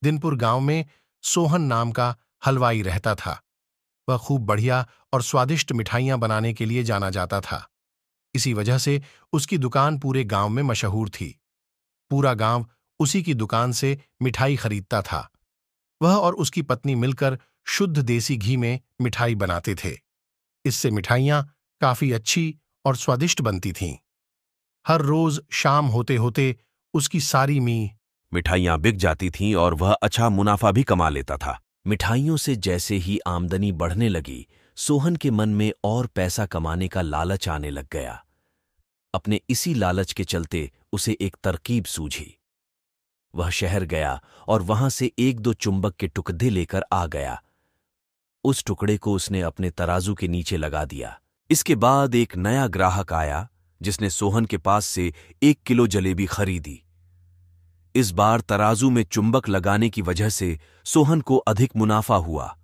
दिनपुर गांव में सोहन नाम का हलवाई रहता था। वह खूब बढ़िया और स्वादिष्ट मिठाइयां बनाने के लिए जाना जाता था। इसी वजह से उसकी दुकान पूरे गांव में मशहूर थी। पूरा गांव उसी की दुकान से मिठाई खरीदता था। वह और उसकी पत्नी मिलकर शुद्ध देसी घी में मिठाई बनाते थे। इससे मिठाइयां काफी अच्छी और स्वादिष्ट बनती थीं। हर रोज शाम होते होते उसकी सारी मिठाइयां बिक जाती थीं और वह अच्छा मुनाफा भी कमा लेता था। मिठाइयों से जैसे ही आमदनी बढ़ने लगी, सोहन के मन में और पैसा कमाने का लालच आने लग गया। अपने इसी लालच के चलते उसे एक तरकीब सूझी। वह शहर गया और वहां से 1-2 चुंबक के टुकड़े लेकर आ गया। उस टुकड़े को उसने अपने तराजू के नीचे लगा दिया। इसके बाद एक नया ग्राहक आया जिसने सोहन के पास से 1 किलो जलेबी खरीदी। इस बार तराजू में चुंबक लगाने की वजह से सोहन को अधिक मुनाफा हुआ।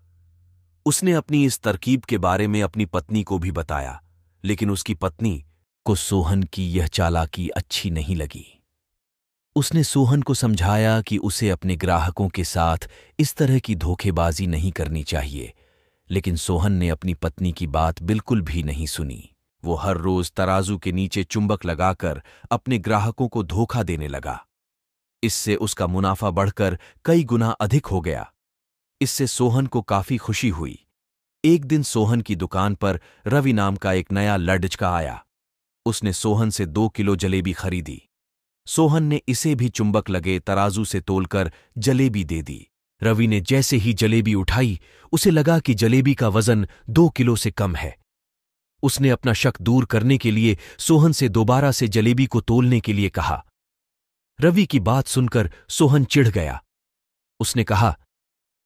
उसने अपनी इस तरकीब के बारे में अपनी पत्नी को भी बताया, लेकिन उसकी पत्नी को सोहन की यह चालाकी अच्छी नहीं लगी। उसने सोहन को समझाया कि उसे अपने ग्राहकों के साथ इस तरह की धोखेबाजी नहीं करनी चाहिए, लेकिन सोहन ने अपनी पत्नी की बात बिल्कुल भी नहीं सुनी। वो हर रोज तराजू के नीचे चुंबक लगाकर अपने ग्राहकों को धोखा देने लगा। इससे उसका मुनाफा बढ़कर कई गुना अधिक हो गया। इससे सोहन को काफी खुशी हुई। एक दिन सोहन की दुकान पर रवि नाम का एक नया लड़का आया। उसने सोहन से 2 किलो जलेबी खरीदी। सोहन ने इसे भी चुंबक लगे तराजू से तोलकर जलेबी दे दी। रवि ने जैसे ही जलेबी उठाई, उसे लगा कि जलेबी का वजन 2 किलो से कम है। उसने अपना शक दूर करने के लिए सोहन से दोबारा से जलेबी को तोलने के लिए कहा। रवि की बात सुनकर सोहन चिढ़ गया। उसने कहा,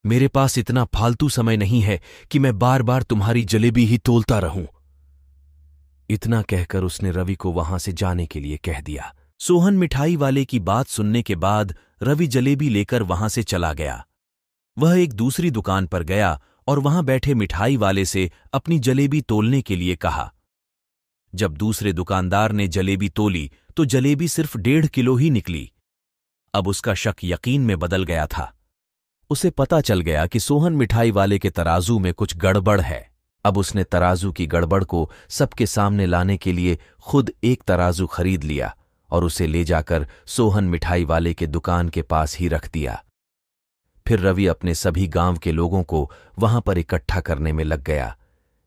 मेरे पास इतना फालतू समय नहीं है कि मैं बार बार तुम्हारी जलेबी ही तोलता रहूं। इतना कहकर उसने रवि को वहां से जाने के लिए कह दिया। सोहन मिठाई वाले की बात सुनने के बाद रवि जलेबी लेकर वहां से चला गया। वह एक दूसरी दुकान पर गया और वहां बैठे मिठाई वाले से अपनी जलेबी तोलने के लिए कहा। जब दूसरे दुकानदार ने जलेबी तोली तो जलेबी सिर्फ 1.5 किलो ही निकली। अब उसका शक यकीन में बदल गया था। उसे पता चल गया कि सोहन मिठाई वाले के तराजू में कुछ गड़बड़ है। अब उसने तराजू की गड़बड़ को सबके सामने लाने के लिए खुद एक तराजू खरीद लिया और उसे ले जाकर सोहन मिठाई वाले के दुकान के पास ही रख दिया। फिर रवि अपने सभी गांव के लोगों को वहां पर इकट्ठा करने में लग गया।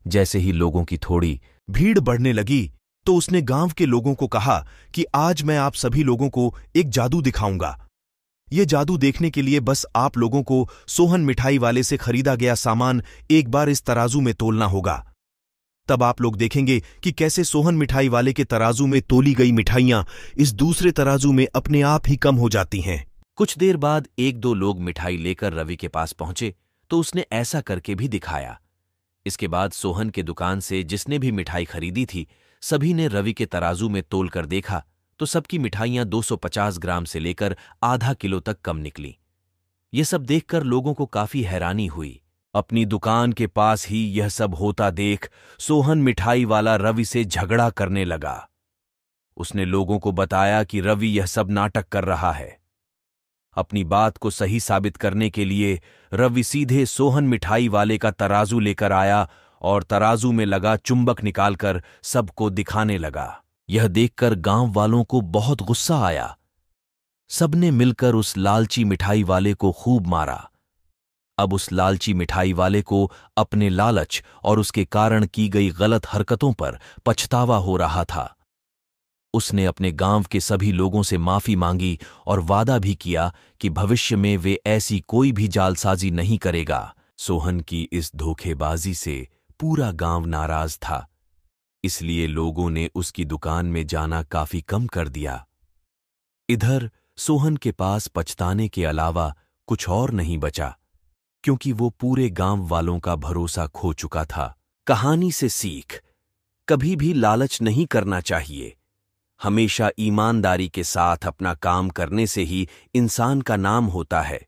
जैसे ही लोगों की थोड़ी भीड़ बढ़ने लगी तो उसने गांव के लोगों को कहा कि आज मैं आप सभी लोगों को एक जादू दिखाऊंगा। ये जादू देखने के लिए बस आप लोगों को सोहन मिठाई वाले से खरीदा गया सामान एक बार इस तराजू में तोलना होगा। तब आप लोग देखेंगे कि कैसे सोहन मिठाई वाले के तराजू में तोली गई मिठाइयां इस दूसरे तराजू में अपने आप ही कम हो जाती हैं। कुछ देर बाद 1-2 लोग मिठाई लेकर रवि के पास पहुंचे तो उसने ऐसा करके भी दिखाया। इसके बाद सोहन के दुकान से जिसने भी मिठाई खरीदी थी, सभी ने रवि के तराजू में तोल कर देखा तो सबकी मिठाइयां 250 ग्राम से लेकर आधा किलो तक कम निकली। ये सब देखकर लोगों को काफी हैरानी हुई। अपनी दुकान के पास ही यह सब होता देख सोहन मिठाई वाला रवि से झगड़ा करने लगा। उसने लोगों को बताया कि रवि यह सब नाटक कर रहा है। अपनी बात को सही साबित करने के लिए रवि सीधे सोहन मिठाई वाले का तराजू लेकर आया और तराजू में लगा चुंबक निकालकर सबको दिखाने लगा। यह देखकर गांव वालों को बहुत गुस्सा आया। सबने मिलकर उस लालची मिठाई वाले को खूब मारा। अब उस लालची मिठाई वाले को अपने लालच और उसके कारण की गई गलत हरकतों पर पछतावा हो रहा था। उसने अपने गांव के सभी लोगों से माफी मांगी और वादा भी किया कि भविष्य में वे ऐसी कोई भी जालसाजी नहीं करेगा। सोहन की इस धोखेबाजी से पूरा गांव नाराज था, इसलिए लोगों ने उसकी दुकान में जाना काफी कम कर दिया। इधर सोहन के पास पछताने के अलावा कुछ और नहीं बचा, क्योंकि वो पूरे गांव वालों का भरोसा खो चुका था। कहानी से सीख: कभी भी लालच नहीं करना चाहिए। हमेशा ईमानदारी के साथ अपना काम करने से ही इंसान का नाम होता है।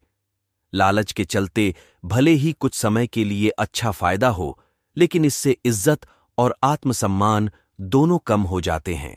लालच के चलते भले ही कुछ समय के लिए अच्छा फायदा हो, लेकिन इससे इज्जत और आत्मसम्मान दोनों कम हो जाते हैं।